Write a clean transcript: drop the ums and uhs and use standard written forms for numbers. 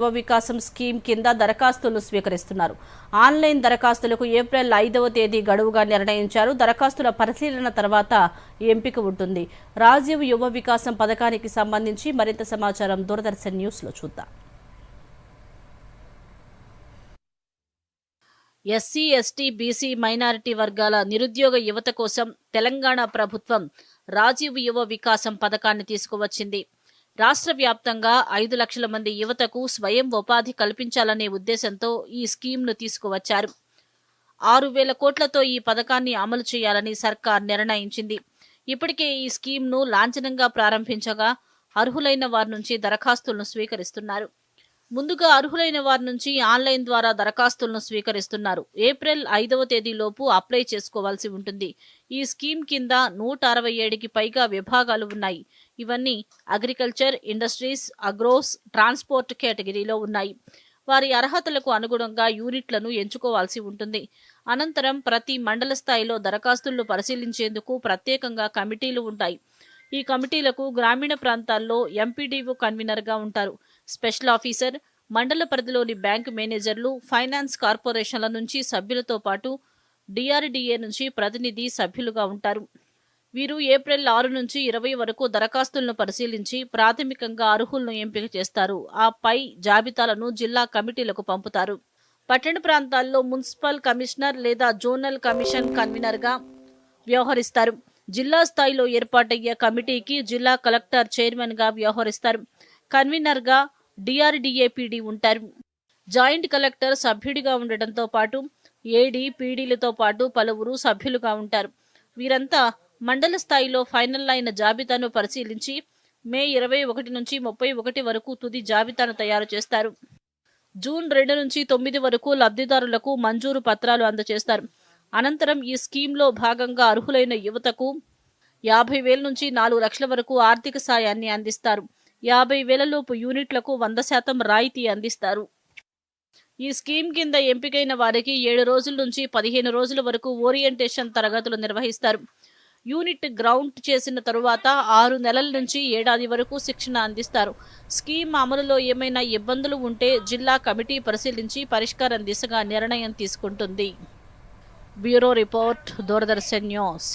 యువ వికాసం స్కీమ్ కింద దరఖాస్తులు స్వీకరిస్తున్నారు. ఆన్లైన్ దరఖాస్తులకు ఏప్రిల్ 5వ తేదీ గడువుగా నిర్ణయించారు. దరఖాస్తుల పరిశీలన తర్వాత ఎంపిక ఉంటుంది. రాజీవ్ యువ వికాసం పథకానికి సంబంధించి మరింత సమాచారం దూరదర్శన్ న్యూస్లో చూద్దాం. ఎస్సీ, ఎస్టీ, బీసీ, మైనారిటీ వర్గాల నిరుద్యోగ యువత కోసం తెలంగాణ ప్రభుత్వం రాజీవ్ యువ వికాసం పథకాన్ని తీసుకువచ్చింది. రాష్ట్ర వ్యాప్తంగా 5 లక్షల మంది యువతకు స్వయం ఉపాధి కల్పించాలనే ఉద్దేశంతో ఈ స్కీమ్ను తీసుకువచ్చారు. 6,000 కోట్లతో ఈ పథకాన్ని అమలు చేయాలని సర్కార్ నిర్ణయించింది. ఇప్పటికే ఈ స్కీమ్ను లాంఛనంగా ప్రారంభించగా అర్హులైన వారి నుంచి దరఖాస్తులను స్వీకరిస్తున్నారు. ముందుగా అర్హులైన వారి నుంచి ఆన్లైన్ ద్వారా దరఖాస్తులను స్వీకరిస్తున్నారు. ఏప్రిల్ 5వ తేదీలోపు అప్లై చేసుకోవాల్సి ఉంటుంది. ఈ స్కీమ్ కింద 167కి పైగా విభాగాలు ఉన్నాయి. ఇవన్నీ అగ్రికల్చర్, ఇండస్ట్రీస్, అగ్రోస్, ట్రాన్స్పోర్ట్ కేటగిరీలో ఉన్నాయి. వారి అర్హతలకు అనుగుణంగా యూనిట్లను ఎంచుకోవాల్సి ఉంటుంది. అనంతరం ప్రతి మండల స్థాయిలో దరఖాస్తులను పరిశీలించేందుకు ప్రత్యేకంగా కమిటీలు ఉంటాయి. ఈ కమిటీలకు గ్రామీణ ప్రాంతాల్లో ఎంపీడీఓ కన్వీనర్గా ఉంటారు. స్పెషల్ ఆఫీసర్, మండల పరిధిలోని బ్యాంకు మేనేజర్లు, ఫైనాన్స్ కార్పొరేషన్ల నుంచి సభ్యులతో పాటు డిఆర్డీఏ నుంచి ప్రతినిధి సభ్యులుగా ఉంటారు. వీరు ఏప్రిల్ 6 నుంచి 20 వరకు దరఖాస్తులను పరిశీలించి ప్రాథమికంగా అర్హులను ఎంపిక చేస్తారు. ఆ పై జాబితాలను జిల్లా కమిటీలకు పంపుతారు. పట్టణ ప్రాంతాల్లో మున్సిపల్ కమిషనర్ లేదా జోనల్ కమిషన్ కన్వీనర్గా వ్యవహరిస్తారు. జిల్లా స్థాయిలో ఏర్పాటయ్యే కమిటీకి జిల్లా కలెక్టర్ చైర్మన్గా వ్యవహరిస్తారు. కన్వీనర్గా డిఆర్డీఏపీడీ ఉంటారు. జాయింట్ కలెక్టర్ సభ్యుడిగా ఉండటంతో పాటు ఏడీ, పీడీలతో పాటు పలువురు సభ్యులుగా ఉంటారు. వీరంతా మండల స్థాయిలో ఫైనల్ అయిన జాబితాను పరిశీలించి మే 21 నుంచి 31 వరకు తుది జాబితాను తయారు చేస్తారు. జూన్ 2 నుంచి 9 వరకు లబ్ధిదారులకు మంజూరు పత్రాలు అందజేస్తారు. అనంతరం ఈ స్కీమ్లో భాగంగా అర్హులైన యువతకు 50,000 నుంచి 4 లక్షల వరకు ఆర్థిక సాయాన్ని అందిస్తారు. 50,000 లోపు యూనిట్లకు 100% రాయితీ అందిస్తారు. ఈ స్కీమ్ కింద ఎంపికైన వారికి 7 రోజుల నుంచి 15 రోజుల వరకు ఓరియంటేషన్ తరగతులు నిర్వహిస్తారు. యూనిట్ గ్రౌండ్ చేసిన తరువాత 6 నెలల నుంచి ఏడాది వరకు శిక్షణ అందిస్తారు. స్కీమ్ అమలులో ఏమైనా ఇబ్బందులు ఉంటే జిల్లా కమిటీ పరిశీలించి పరిష్కారం దిశగా నిర్ణయం తీసుకుంటుంది. Bureau report, Doordarshan news.